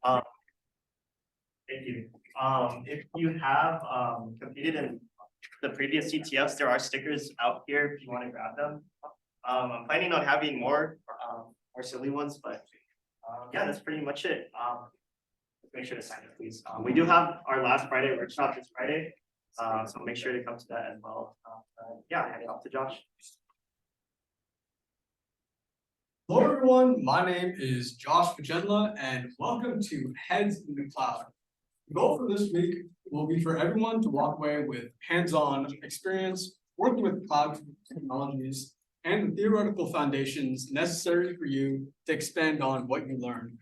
Um, Thank you. If you have competed in the previous CTFs, there are stickers out here if you want to grab them. I'm planning on having more silly ones, but yeah, that's pretty much it. Make sure to sign up, please. We do have our last Friday workshop this Friday, so make sure to come to that as well. Yeah, hand it off to Josh. Hello everyone, my name is Josh Pagendla and welcome to Heads in the Cloud. The goal for this week will be for everyone to walk away with hands-on experience working with cloud technologies and the theoretical foundations necessary for you to expand on what you learned.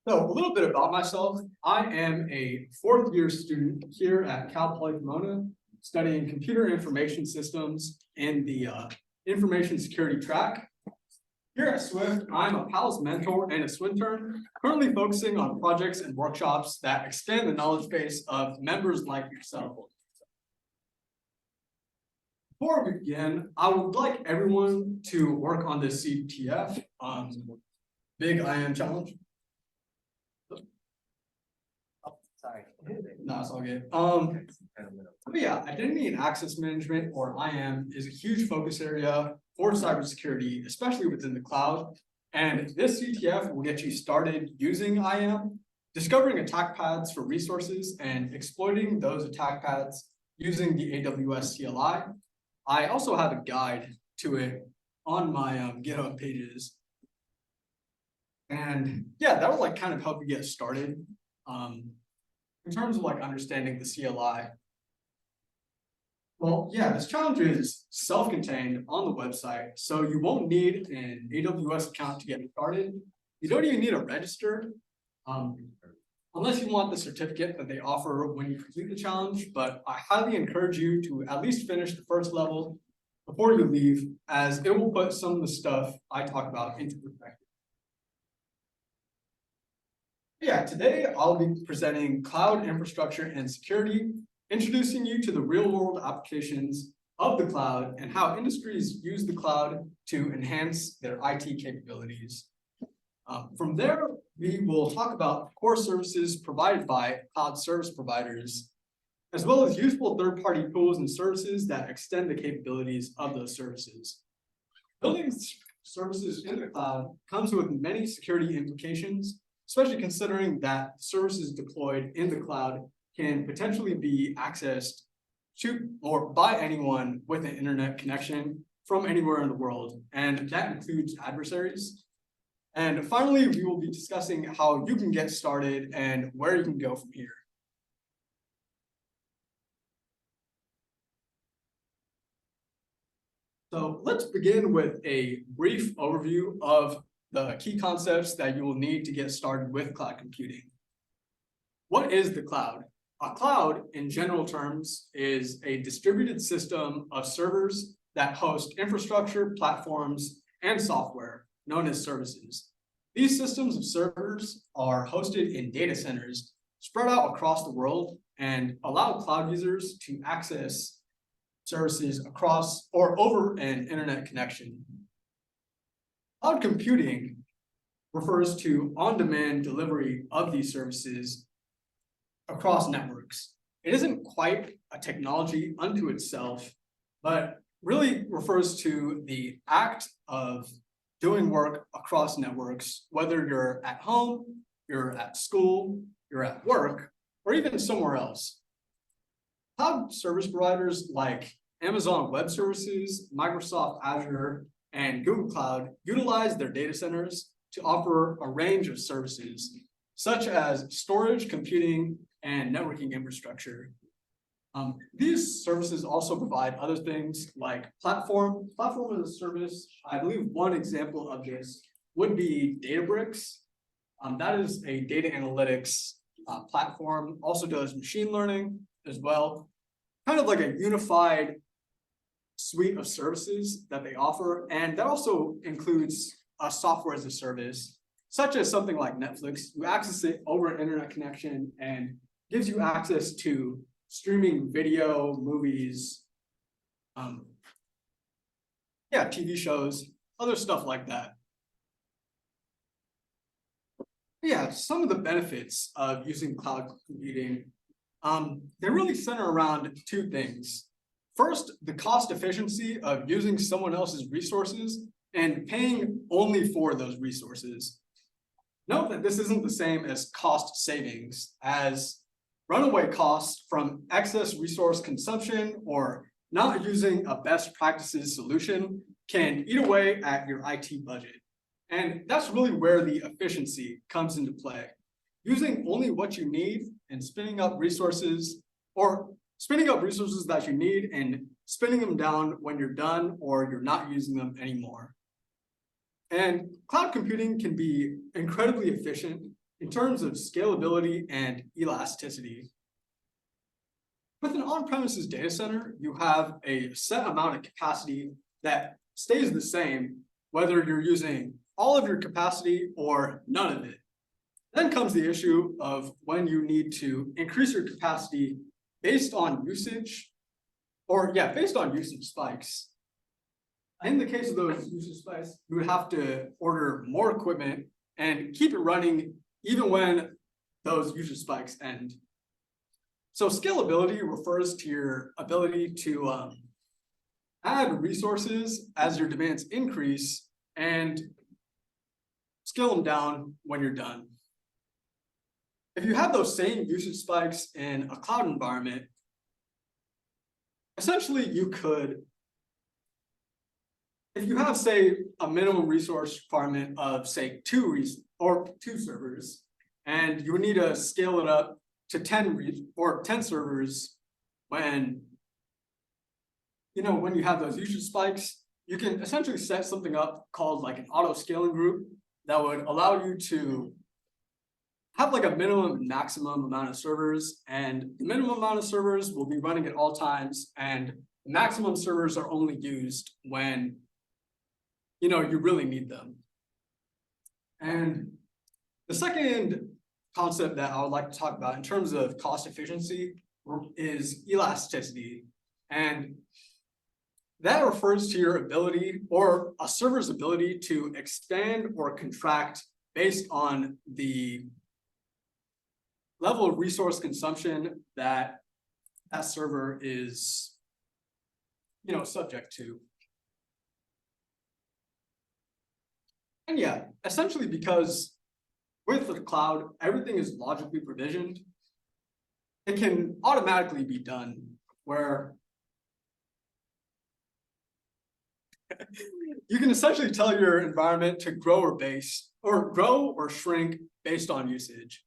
So a little bit about myself. I am a fourth-year student here at Cal Poly Pomona, studying computer information systems in the information security track. Here at Swift, I'm a PALS mentor and a swintern, currently focusing on projects and workshops that expand the knowledge base of members like yourself. Before we begin, I would like everyone to work on this CTF, Big IAM Challenge. Sorry. No, it's all good. But yeah, identity and access management, or IAM, is a huge focus area for cybersecurity, especially within the cloud. And this CTF will get you started using IAM, discovering attack paths for resources, and exploiting those attack paths using the AWS CLI. I also have a guide to it on my GitHub pages. And yeah, that will kind of help you get started. In terms of understanding the CLI. Well, yeah, this challenge is self-contained on the website, so you won't need an AWS account to get started. You don't even need to register, unless you want the certificate that they offer when you complete the challenge, but I highly encourage you to at least finish the first level before you leave, as it will put some of the stuff I talk about into perspective. Yeah, today I'll be presenting cloud infrastructure and security, introducing you to the real-world applications of the cloud and how industries use the cloud to enhance their IT capabilities. From there, we will talk about core services provided by cloud service providers, as well as useful third-party tools and services that extend the capabilities of those services. Building services in the cloud comes with many security implications, especially considering that services deployed in the cloud can potentially be accessed to or by anyone with an internet connection from anywhere in the world, and that includes adversaries. And finally, we will be discussing how you can get started and where you can go from here. So let's begin with a brief overview of the key concepts that you will need to get started with cloud computing. What is the cloud? A cloud, in general terms, is a distributed system of servers that host infrastructure, platforms, and software, known as services. These systems of servers are hosted in data centers spread out across the world and allow cloud users to access services across or over an internet connection. Cloud computing refers to on-demand delivery of these services across networks. It isn't quite a technology unto itself, but really refers to the act of doing work across networks, whether you're at home, you're at school, you're at work, or even somewhere else. Cloud service providers like Amazon Web Services, Microsoft Azure, and Google Cloud utilize their data centers to offer a range of services, such as storage, computing, and networking infrastructure. These services also provide other things like platform as a service. I believe one example of this would be Databricks. That is a data analytics platform, also does machine learning as well. Kind of like a unified suite of services that they offer, and that also includes a software as a service, such as something like Netflix. You access it over an internet connection and gives you access to streaming video, movies, TV shows, other stuff like that. Yeah, some of the benefits of using cloud computing, they really center around two things. First, the cost efficiency of using someone else's resources and paying only for those resources. Note that this isn't the same as cost savings, as runaway costs from excess resource consumption or not using a best practices solution can eat away at your IT budget. And that's really where the efficiency comes into play. Using only what you need and spinning up resources that you need and spinning them down when you're done or you're not using them anymore. And cloud computing can be incredibly efficient in terms of scalability and elasticity. With an on-premises data center, you have a set amount of capacity that stays the same, whether you're using all of your capacity or none of it. Then comes the issue of when you need to increase your capacity based on usage, based on usage spikes. In the case of those usage spikes, you would have to order more equipment and keep it running even when those usage spikes end. So scalability refers to your ability to add resources as your demands increase and scale them down when you're done. If you have those same usage spikes in a cloud environment, essentially you could, if you have, say, a minimum resource requirement of, say, two servers, and you would need to scale it up to 10 servers when you have those usage spikes, you can essentially set something up called like an auto scaling group that would allow you to have like a minimum and maximum amount of servers, and the minimum amount of servers will be running at all times, and the maximum servers are only used when you really need them. And the second concept that I would like to talk about in terms of cost efficiency is elasticity. And that refers to your ability or a server's ability to expand or contract based on the level of resource consumption that server is subject to. And yeah, essentially because with the cloud, everything is logically provisioned, it can automatically be done where you can essentially tell your environment to grow or shrink based on usage.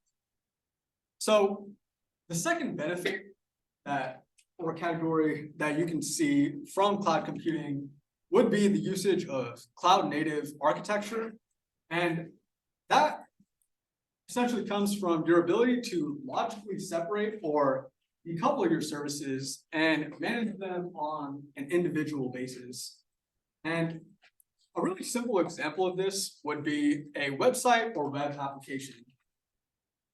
So the second benefit or category that you can see from cloud computing would be the usage of cloud native architecture. And that essentially comes from your ability to logically separate or decouple your services and manage them on an individual basis. And a really simple example of this would be a website or web application.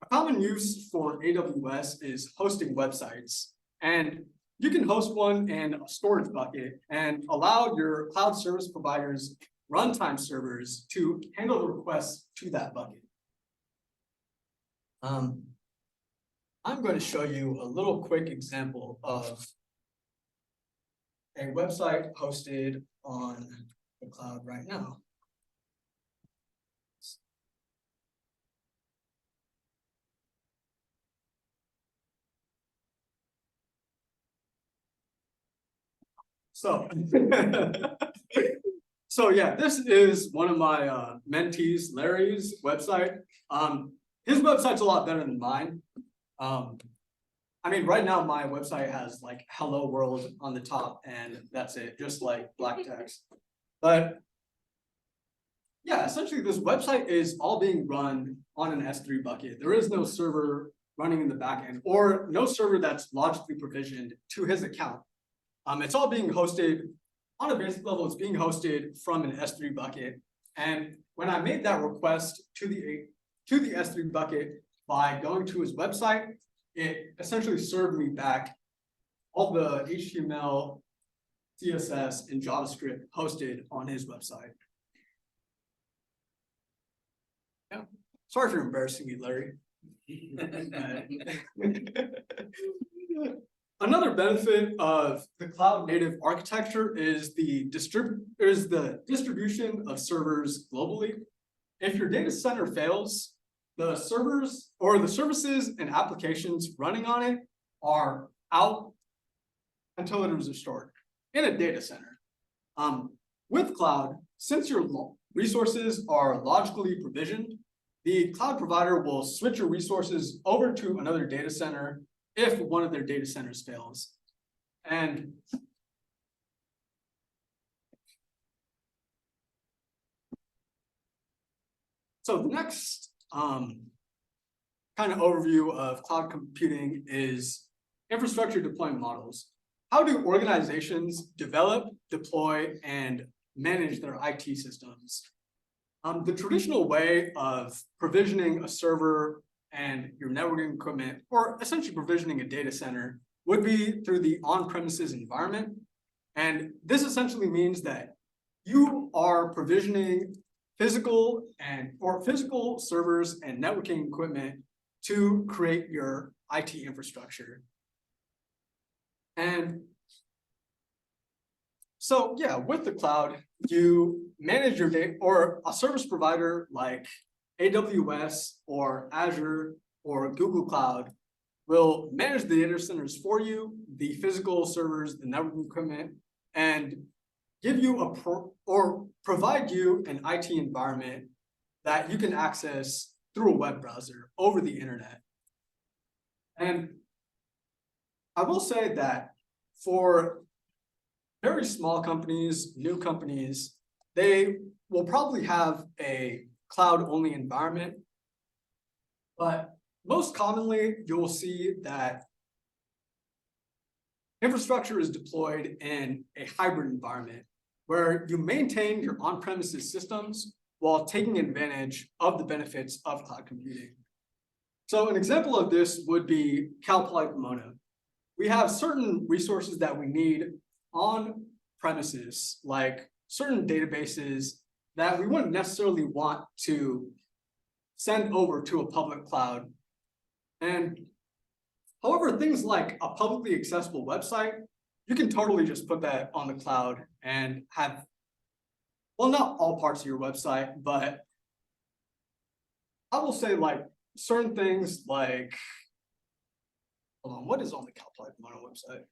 A common use for AWS is hosting websites, and you can host one in a storage bucket and allow your cloud service providers runtime servers to handle the requests to that bucket. I'm going to show you a little quick example of a website hosted on the cloud right now. So yeah, this is one of my mentees, Larry's website. His website's a lot better than mine. I mean, right now my website has like hello world on the top and that's it, just like black text. But yeah, essentially this website is all being run on an S3 bucket. There is no server running in the backend or no server that's logically provisioned to his account. It's all being hosted on a basic level. It's being hosted from an S3 bucket. And when I made that request to the S3 bucket by going to his website, it essentially served me back all the HTML, CSS, and JavaScript hosted on his website. Sorry for embarrassing me, Larry. Another benefit of the cloud native architecture is the distribution of servers globally. If your data center fails, the servers or the services and applications running on it are out until it is restored in a data center. With cloud, since your resources are logically provisioned, the cloud provider will switch your resources over to another data center if one of their data centers fails. And so the next kind of overview of cloud computing is infrastructure deployment models. How do organizations develop, deploy, and manage their IT systems? The traditional way of provisioning a server and your networking equipment, or essentially provisioning a data center, would be through the on-premises environment. And this essentially means that you are provisioning physical servers and networking equipment to create your IT infrastructure. And so, yeah, with the cloud, you manage your data, or a service provider like AWS or Azure or Google Cloud will manage the data centers for you, the physical servers, the networking equipment, and give you or provide you an IT environment that you can access through a web browser over the internet. And I will say that for very small companies, new companies, they will probably have a cloud-only environment. But most commonly, you will see that infrastructure is deployed in a hybrid environment where you maintain your on-premises systems while taking advantage of the benefits of cloud computing. So an example of this would be Cal Poly Pomona. We have certain resources that we need on premises, like certain databases that we wouldn't necessarily want to send over to a public cloud. And however, things like a publicly accessible website, you can totally just put that on the cloud and have, well, not all parts of your website, but I will say like certain things like, hold on, what is on the Cal Poly Pomona website?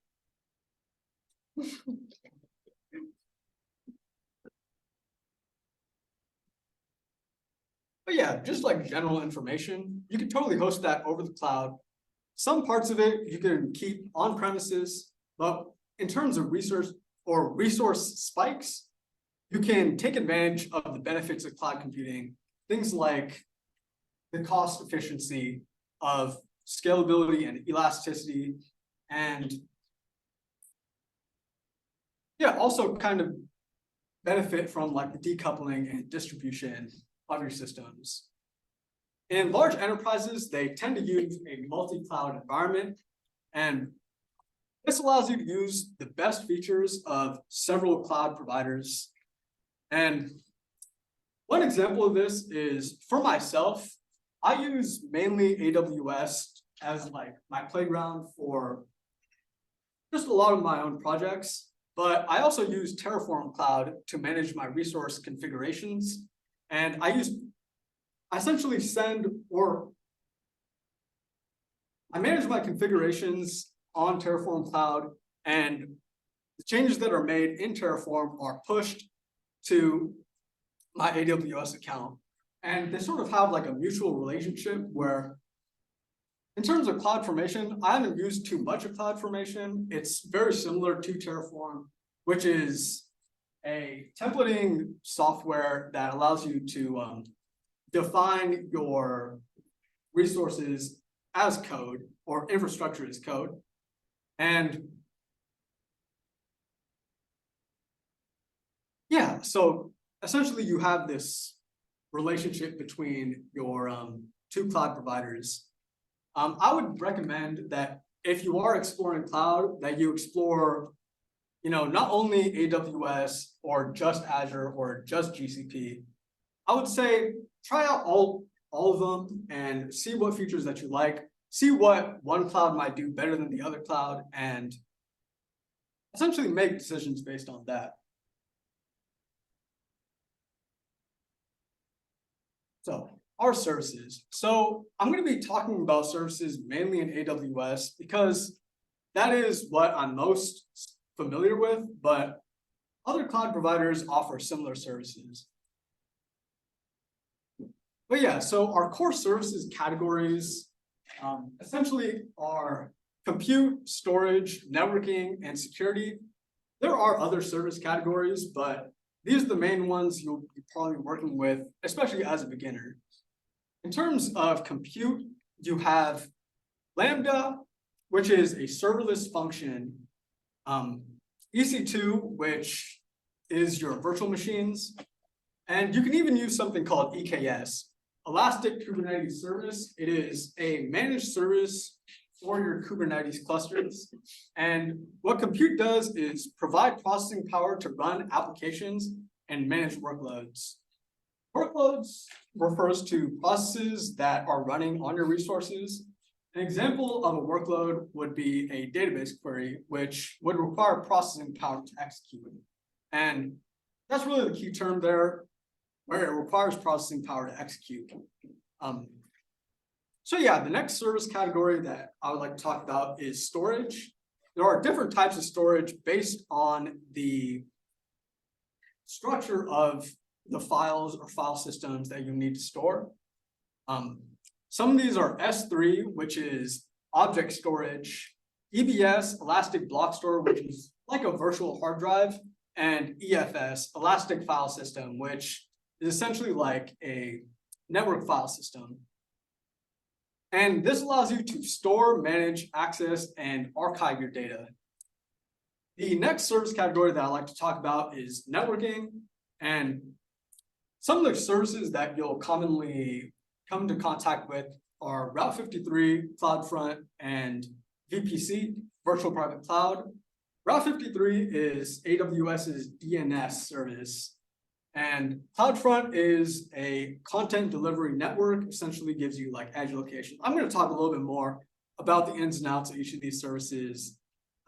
But yeah, just like general information, you can totally host that over the cloud. Some parts of it you can keep on premises, but in terms of resource spikes, you can take advantage of the benefits of cloud computing, things like the cost efficiency of scalability and elasticity, and yeah, also kind of benefit from like the decoupling and distribution of your systems. In large enterprises, they tend to use a multi-cloud environment, and this allows you to use the best features of several cloud providers. And one example of this is, for myself, I use mainly AWS as like my playground for just a lot of my own projects, but I also use Terraform Cloud to manage my resource configurations. And I essentially I manage my configurations on Terraform Cloud, and the changes that are made in Terraform are pushed to my AWS account. And they sort of have like a mutual relationship where, in terms of CloudFormation, I haven't used too much of CloudFormation. It's very similar to Terraform, which is a templating software that allows you to define your resources as code or infrastructure as code. And yeah, so essentially you have this relationship between your two cloud providers. I would recommend that if you are exploring cloud, that you explore, not only AWS or just Azure or just GCP, I would say try out all of them and see what features that you like, see what one cloud might do better than the other cloud, and essentially make decisions based on that. So our services. So I'm going to be talking about services mainly in AWS because that is what I'm most familiar with, but other cloud providers offer similar services. But yeah, so our core services categories essentially are compute, storage, networking, and security. There are other service categories, but these are the main ones you'll be probably working with, especially as a beginner. In terms of compute, you have Lambda, which is a serverless function, EC2, which is your virtual machines, and you can even use something called EKS, Elastic Kubernetes Service. It is a managed service for your Kubernetes clusters. And what compute does is provide processing power to run applications and manage workloads. Workloads refers to processes that are running on your resources. An example of a workload would be a database query, which would require processing power to execute. And that's really the key term there, where it requires processing power to execute. So yeah, the next service category that I would like to talk about is storage. There are different types of storage based on the structure of the files or file systems that you need to store. Some of these are S3, which is object storage, EBS, elastic block store, which is like a virtual hard drive, and EFS, elastic file system, which is essentially like a network file system. And this allows you to store, manage, access, and archive your data. The next service category that I like to talk about is networking. And some of the services that you'll commonly come into contact with are Route 53, CloudFront, and VPC, Virtual Private Cloud. Route 53 is AWS's DNS service. And CloudFront is a content delivery network, essentially gives you like edge location. I'm going to talk a little bit more about the ins and outs of each of these services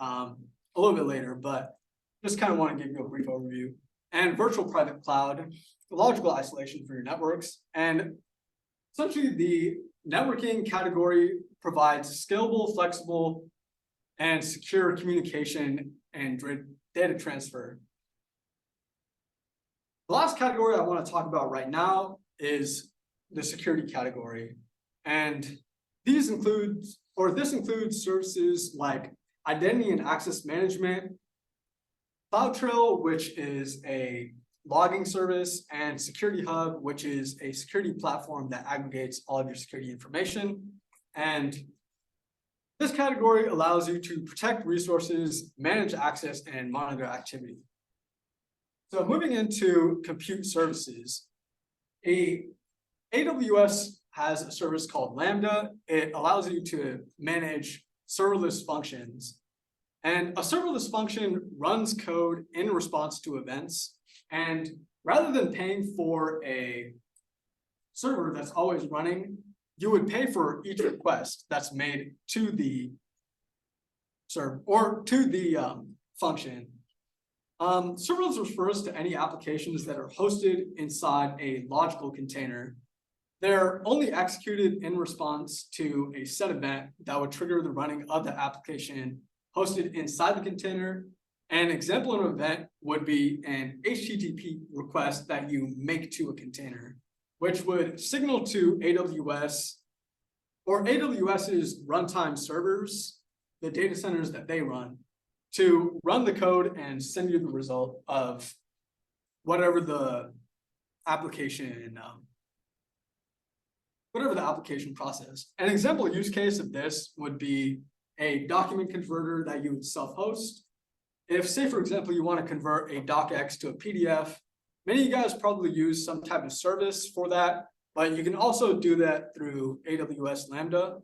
a little bit later, but just kind of want to give you a brief overview. And virtual private cloud, logical isolation for your networks. And essentially the networking category provides scalable, flexible, and secure communication and data transfer. The last category I want to talk about right now is the security category. And this includes services like identity and access management, CloudTrail, which is a logging service, and Security Hub, which is a security platform that aggregates all of your security information. And this category allows you to protect resources, manage access, and monitor activity. So moving into compute services, AWS has a service called Lambda. It allows you to manage serverless functions. And a serverless function runs code in response to events. And rather than paying for a server that's always running, you would pay for each request that's made to the server or to the function. Serverless refers to any applications that are hosted inside a logical container. They're only executed in response to a set event that would trigger the running of the application hosted inside the container. An example of an event would be an HTTP request that you make to a container, which would signal to AWS or AWS's runtime servers, the data centers that they run, to run the code and send you the result of whatever the application process. An example use case of this would be a document converter that you would self-host. If, say, for example, you want to convert a docx to a PDF, many of you guys probably use some type of service for that, but you can also do that through AWS Lambda.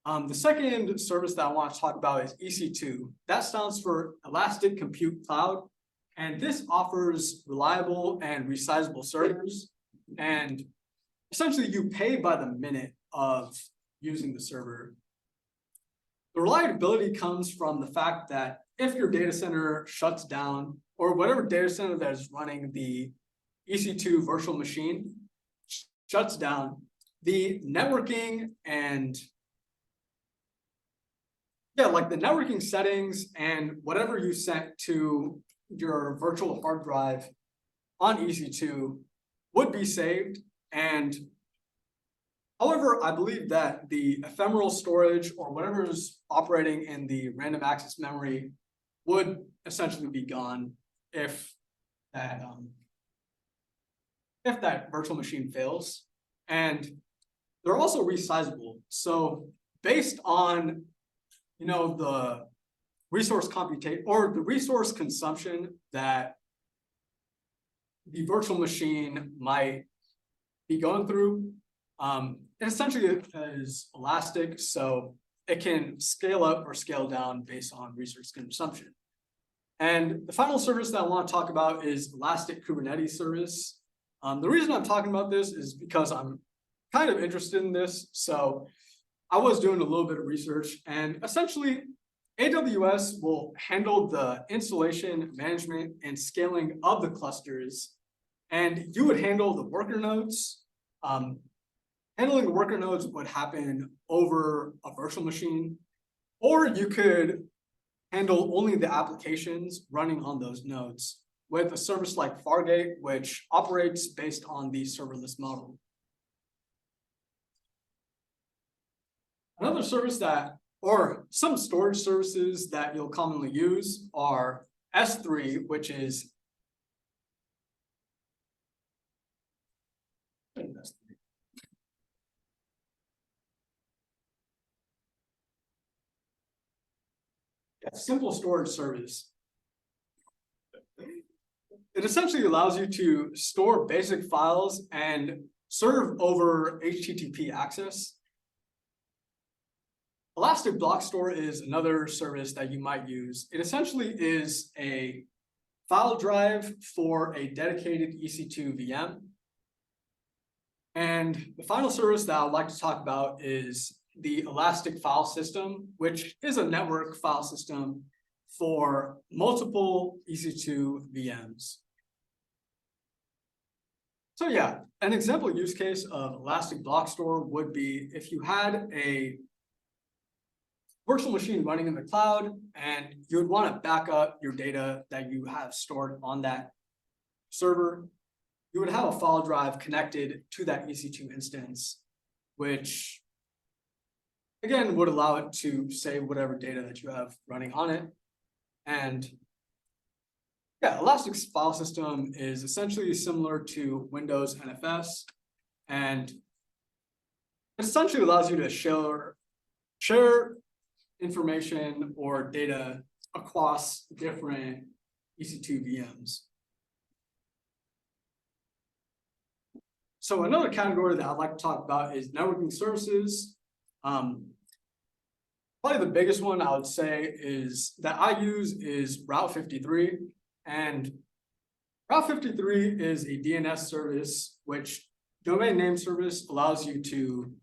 The second service that I want to talk about is EC2. That stands for Elastic Compute Cloud, and this offers reliable and resizable servers. and essentially you pay by the minute of using the server. The reliability comes from the fact that if your data center shuts down, or whatever data center that is running the EC2 virtual machine shuts down, the networking and like the networking settings and whatever you sent to your virtual hard drive on EC2 would be saved. And however, I believe that the ephemeral storage or whatever is operating in the random access memory would essentially be gone if that virtual machine fails. And they're also resizable. So based on the resource computation or the resource consumption that the virtual machine might be going through, it essentially is elastic, so it can scale up or scale down based on resource consumption. And the final service that I want to talk about is Elastic Kubernetes Service. The reason I'm talking about this is because I'm kind of interested in this. So I was doing a little bit of research, and essentially AWS will handle the installation, management, and scaling of the clusters, and you would handle the worker nodes. Handling the worker nodes would happen over a virtual machine, or you could handle only the applications running on those nodes with a service like Fargate, which operates based on the serverless model. Another service or some storage services that you'll commonly use are S3, which is a simple storage service. It essentially allows you to store basic files and serve over HTTP access. Elastic Block Store is another service that you might use. It essentially is a file drive for a dedicated EC2 VM. And the final service that I'd like to talk about is the Elastic File System, which is a network file system for multiple EC2 VMs. So yeah, an example use case of Elastic Block Store would be if you had a virtual machine running in the cloud and you would want to back up your data that you have stored on that server, you would have a file drive connected to that EC2 instance, which again would allow it to save whatever data that you have running on it. And yeah, Elastic's file system is essentially similar to Windows NFS, and it essentially allows you to share information or data across different EC2 VMs. So another category that I'd like to talk about is networking services. Probably the biggest one I would say is that I use is Route 53. And Route 53 is a DNS service, which domain name service allows you to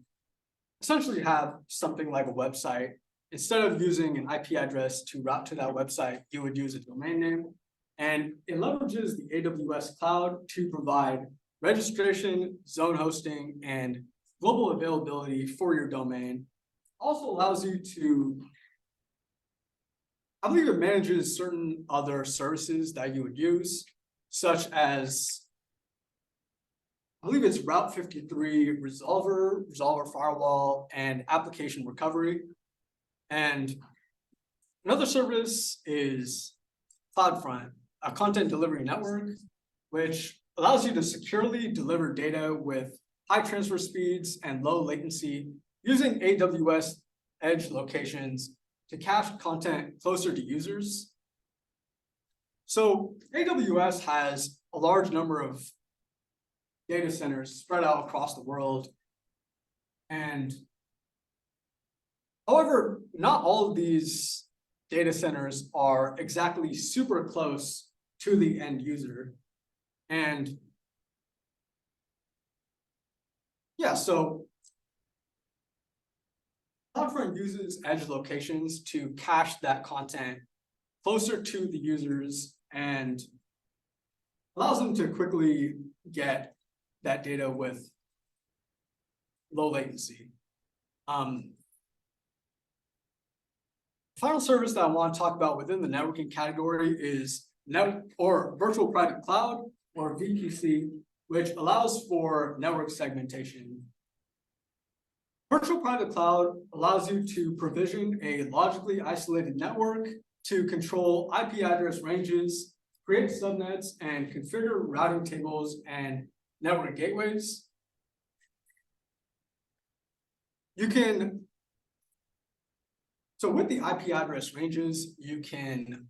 essentially have something like a website. Instead of using an IP address to route to that website, you would use a domain name. And it leverages the AWS cloud to provide registration, zone hosting, and global availability for your domain. Also allows you to, I believe it manages certain other services that you would use, such as, I believe it's Route 53 Resolver Firewall, and application recovery. And another service is CloudFront, a content delivery network, which allows you to securely deliver data with high transfer speeds and low latency using AWS edge locations to cache content closer to users. So AWS has a large number of data centers spread out across the world. And however, not all of these data centers are exactly super close to the end user. And yeah, so CloudFront uses edge locations to cache that content closer to the users and allows them to quickly get that data with low latency. Final service that I want to talk about within the networking category is virtual private cloud, or VPC, which allows for network segmentation. Virtual private cloud allows you to provision a logically isolated network to control IP address ranges, create subnets, and configure routing tables and network gateways. So with the IP address ranges, you can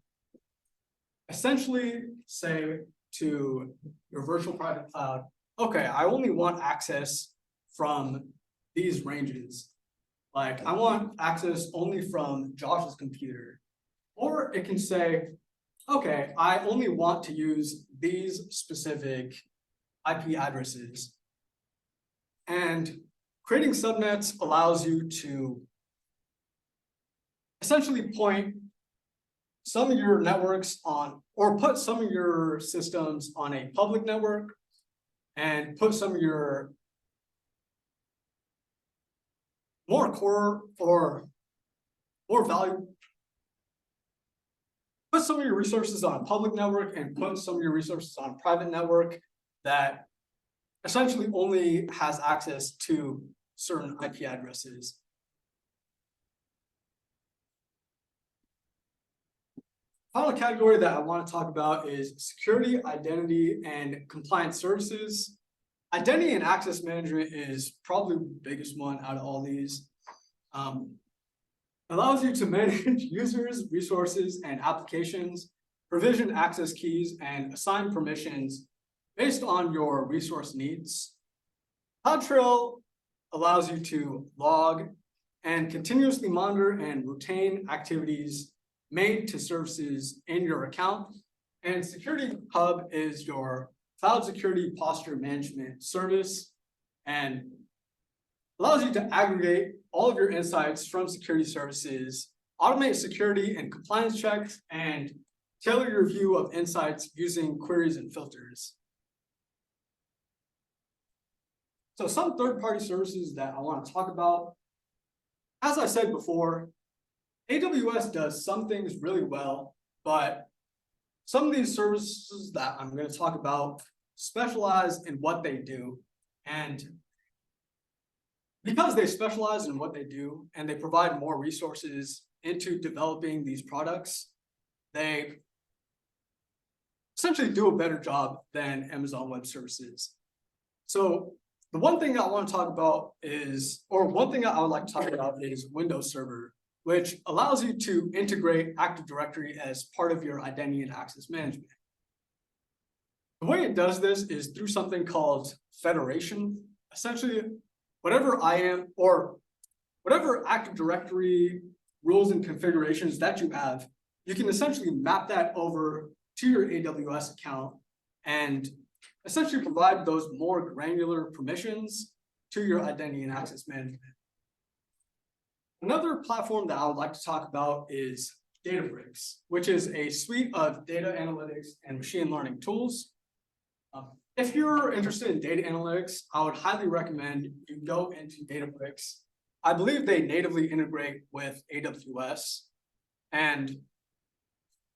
essentially say to your virtual private cloud, okay, I only want access from these ranges. Like, I want access only from Josh's computer. Or it can say, okay, I only want to use these specific IP addresses. And creating subnets allows you to essentially point some of your networks on, or put some of your systems on a public network and put some of your more core or more value, put some of your resources on a public network and put some of your resources on a private network that essentially only has access to certain IP addresses. Final category that I want to talk about is security, identity, and compliance services. Identity and access management is probably the biggest one out of all these. Allows you to manage users, resources, and applications, provision access keys, and assign permissions based on your resource needs. CloudTrail allows you to log and continuously monitor and retain activities made to services in your account. And Security Hub is your cloud security posture management service and allows you to aggregate all of your insights from security services, automate security and compliance checks, and tailor your view of insights using queries and filters. So some third-party services that I want to talk about. As I said before, AWS does some things really well, but some of these services that I'm going to talk about specialize in what they do. And because they specialize in what they do and they provide more resources into developing these products, they essentially do a better job than Amazon Web Services. So the one thing I want to talk about is, or one thing I would like to talk about is Windows Server, which allows you to integrate Active Directory as part of your identity and access management. The way it does this is through something called federation. Essentially, whatever IAM or whatever Active Directory rules and configurations that you have, you can essentially map that over to your AWS account and essentially provide those more granular permissions to your identity and access management. Another platform that I would like to talk about is Databricks, which is a suite of data analytics and machine learning tools. If you're interested in data analytics, I would highly recommend you go into Databricks. I believe they natively integrate with AWS, and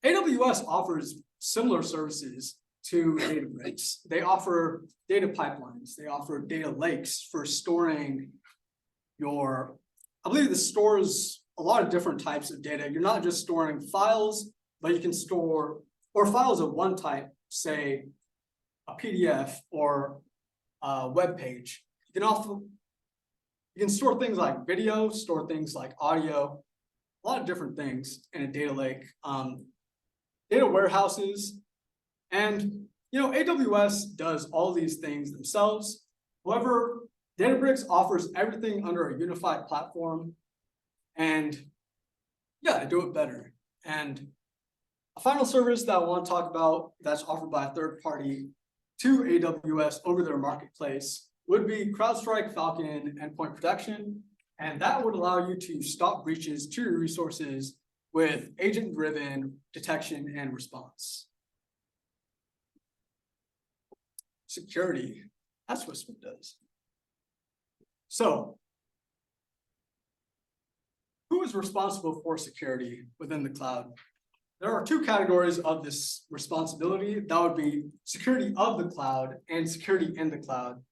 AWS offers similar services to Databricks. They offer data pipelines, they offer data lakes for storing your, I believe this stores a lot of different types of data. You're not just storing files, but you can store, or files of one type, say a PDF or a web page. You can store things like video, store things like audio, a lot of different things in a data lake. Data warehouses, and AWS does all these things themselves. However, Databricks offers everything under a unified platform, and yeah, they do it better. And a final service that I want to talk about that's offered by a third party to AWS over their marketplace would be CrowdStrike Falcon Endpoint Protection, and that would allow you to stop breaches to your resources with agent-driven detection and response. Security, that's what Swift does. So, who is responsible for security within the cloud? There are two categories of this responsibility. That would be security of the cloud and security in the cloud.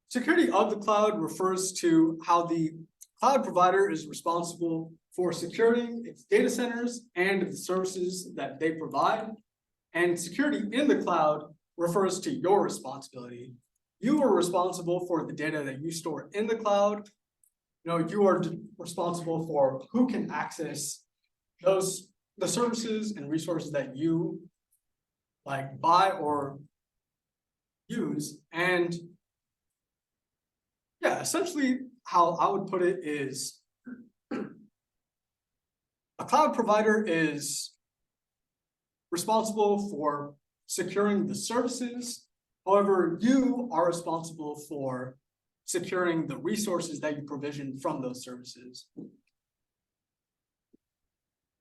Security of the cloud refers to how the cloud provider is responsible for securing its data centers and the services that they provide. And security in the cloud refers to your responsibility. You are responsible for the data that you store in the cloud. You are responsible for who can access the services and resources that you buy or use. And yeah, essentially how I would put it is a cloud provider is responsible for securing the services. However, you are responsible for securing the resources that you provision from those services.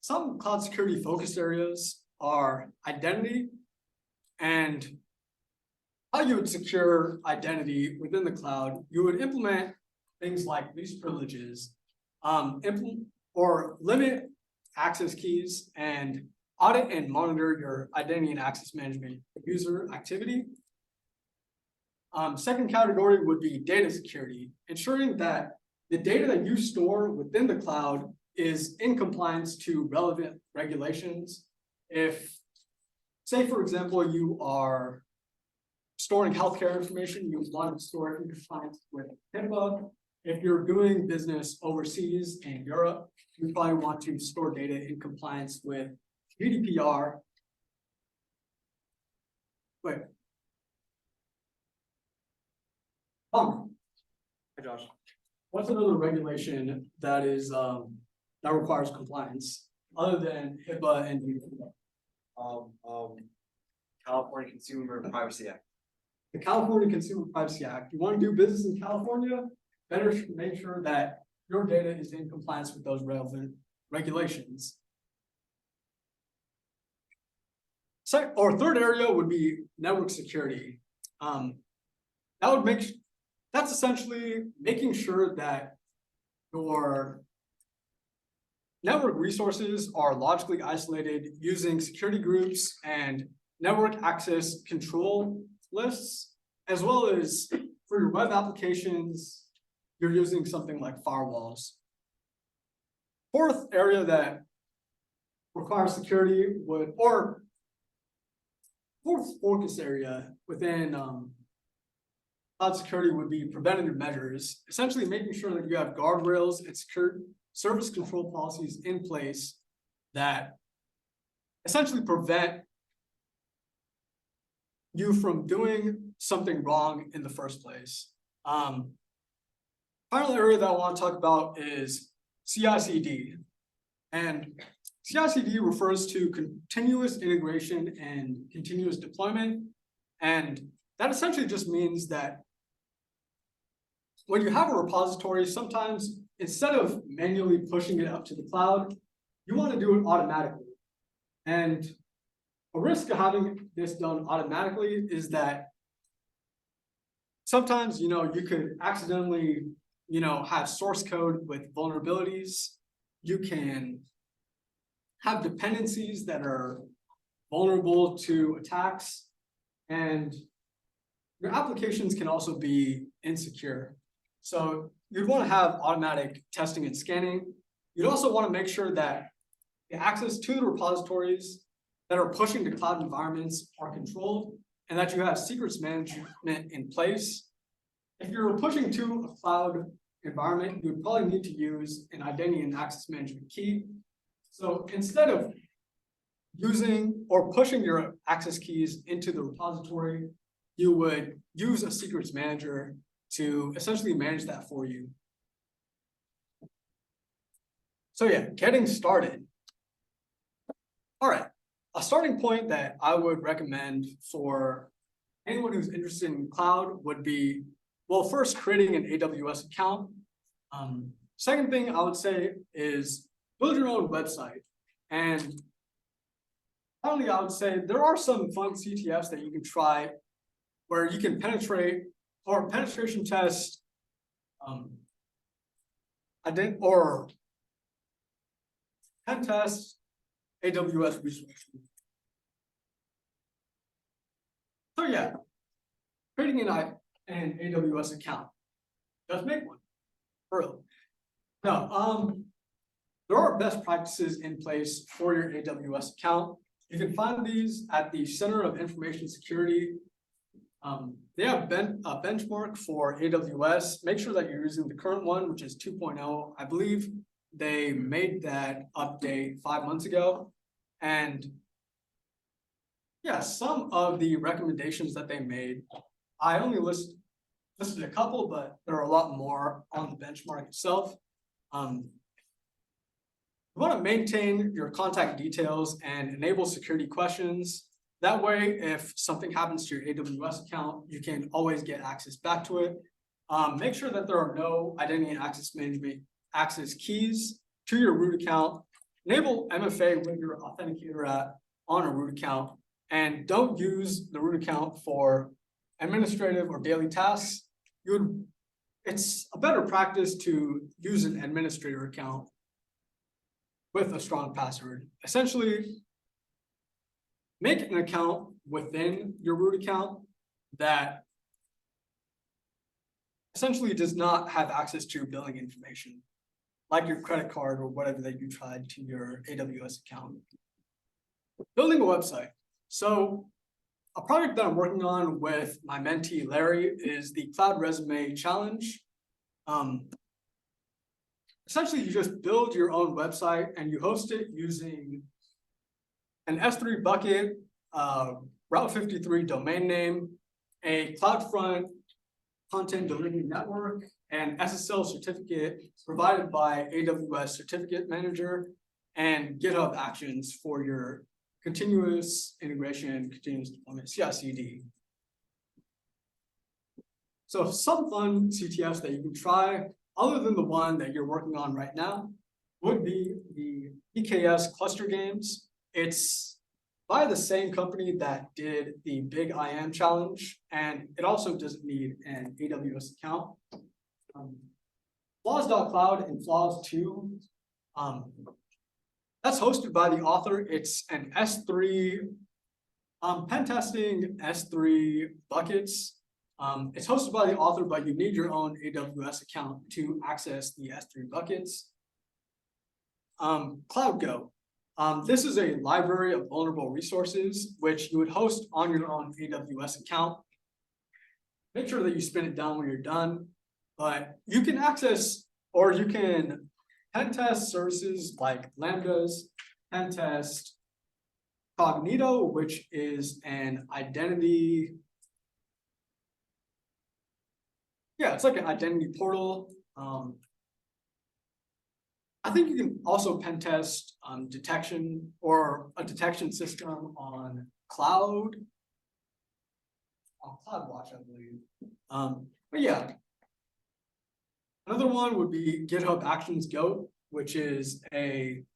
Some cloud security focus areas are identity and how you would secure identity within the cloud. You would implement things like least privileges, or limit access keys and audit and monitor your identity and access management user activity. Second category would be data security, ensuring that the data that you store within the cloud is in compliance to relevant regulations. If, say, for example, you are storing healthcare information, you want to store it in compliance with HIPAA. If you're doing business overseas in Europe, you probably want to store data in compliance with GDPR. Wait. Hey Josh, what's another regulation that is that requires compliance other than HIPAA and GDPR? California Consumer Privacy Act. The California Consumer Privacy Act. You want to do business in California? Better make sure that your data is in compliance with those relevant regulations. Third area would be network security. That's essentially making sure that your network resources are logically isolated using security groups and network access control lists, as well as for your web applications, you're using something like firewalls. Fourth area that requires security fourth focus area within cloud security would be preventative measures, essentially making sure that you have guardrails and secure service control policies in place that essentially prevent you from doing something wrong in the first place. Final area that I want to talk about is CI/CD. And CI/CD refers to continuous integration and continuous deployment. And that essentially just means that when you have a repository, sometimes instead of manually pushing it up to the cloud, you want to do it automatically. And a risk of having this done automatically is that sometimes, you could accidentally, have source code with vulnerabilities. You can have dependencies that are vulnerable to attacks, and your applications can also be insecure. So you'd want to have automatic testing and scanning. You'd also want to make sure that the access to the repositories that are pushing to cloud environments are controlled, and that you have secrets management in place. If you're pushing to a cloud environment, you would probably need to use an identity and access management key. So instead of using or pushing your access keys into the repository, you would use a secrets manager to essentially manage that for you. So yeah, getting started. All right, a starting point that I would recommend for anyone who's interested in cloud would be Well, first, creating an AWS account. Second thing I would say is build your own website. And finally, I would say there are some fun CTFs that you can try where you can penetrate or penetration test or pen test AWS resources. So yeah, creating an AWS account. Just make one. Early. No, there are best practices in place for your AWS account. You can find these at the Center of Information Security. They have a benchmark for AWS. Make sure that you're using the current one, which is 2.0. I believe they made that update 5 months ago. And yeah, some of the recommendations that they made, I only listed a couple, but there are a lot more on the benchmark itself. You want to maintain your contact details and enable security questions. That way, if something happens to your AWS account, you can always get access back to it. Make sure that there are no identity and access management access keys to your root account. Enable MFA with your authenticator app on a root account, and don't use the root account for administrative or daily tasks. It's a better practice to use an administrator account with a strong password. Essentially, make an account within your root account that essentially does not have access to your billing information, like your credit card or whatever that you tried to your AWS account. Building a website. So a project that I'm working on with my mentee, Larry, is the Cloud Resume Challenge. Essentially, you just build your own website and you host it using an S3 bucket, Route 53 domain name, a CloudFront content delivery network, and SSL certificate provided by AWS Certificate Manager, and GitHub Actions for your continuous integration, continuous deployment, CI/CD. So some fun CTFs that you can try, other than the one that you're working on right now, would be the EKS cluster games. It's by the same company that did the Big IAM challenge, and it also doesn't need an AWS account. Flaws.cloud and Flaws 2, that's hosted by the author. It's an S3, pen testing S3 buckets. It's hosted by the author, but you need your own AWS account to access the S3 buckets. CloudGo. This is a library of vulnerable resources, which you would host on your own AWS account. Make sure that you spin it down when you're done, but you can access, or you can pen test services like Lambdas, pen test Cognito, which is an identity. Yeah, it's like an identity portal. I think you can also pen test detection or a detection system on CloudWatch, I believe. But yeah, another one would be GitHub Actions Go, which is you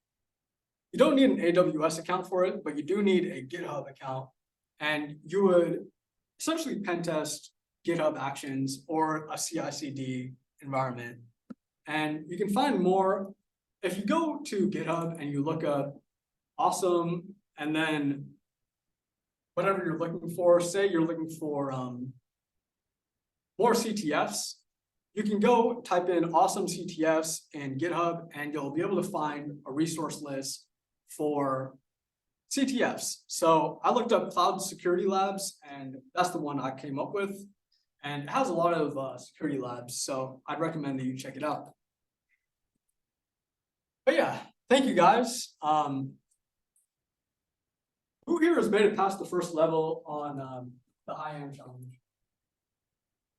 don't need an AWS account for it, but you do need a GitHub account, and you would essentially pen test GitHub Actions or a CI/CD environment. And you can find more if you go to GitHub and you look up awesome, and then whatever you're looking for, say you're looking for more CTFs, you can go type in awesome CTFs in GitHub and you'll be able to find a resource list for CTFs. So I looked up Cloud Security Labs, and that's the one I came up with. And it has a lot of security labs, so I'd recommend that you check it out. But yeah, thank you guys. Who here has made it past the first level on the IAM challenge?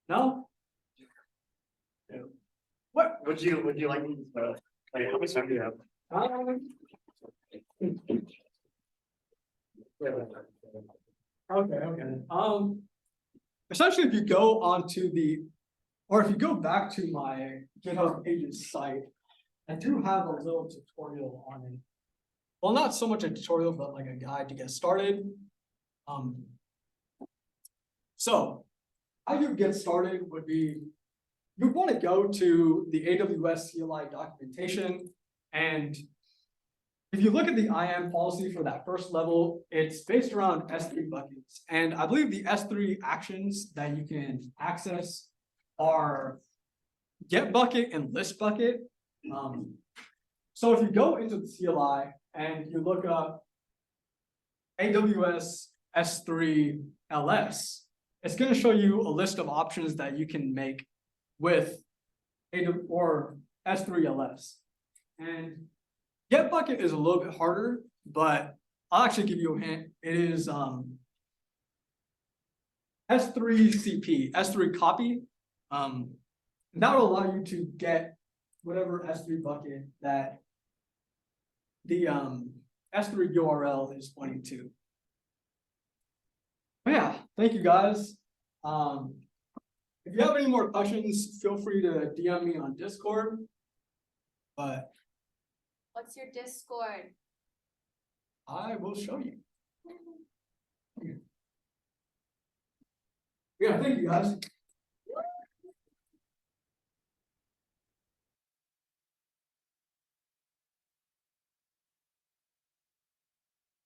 No? Yeah. What would you like me to like, how much time do you have? Okay. Essentially, if you go onto the or if you go back to my GitHub Pages site, I do have a little tutorial on it. Well, not so much a tutorial, but like a guide to get started. So how you get started would be, you want to go to the AWS CLI documentation, and if you look at the IAM policy for that first level, it's based around S3 buckets. And I believe the S3 actions that you can access are get bucket and list bucket. So if you go into the CLI and you look up AWS S3 LS, it's going to show you a list of options that you can make with or S3 LS. And get bucket is a little bit harder, but I'll actually give you a hint. It is S3 CP, S3 copy. That will allow you to get whatever S3 bucket that the S3 URL is pointing to. But yeah, thank you guys. If you have any more questions, feel free to DM me on Discord. But What's your Discord? I will show you. Yeah, thank you guys.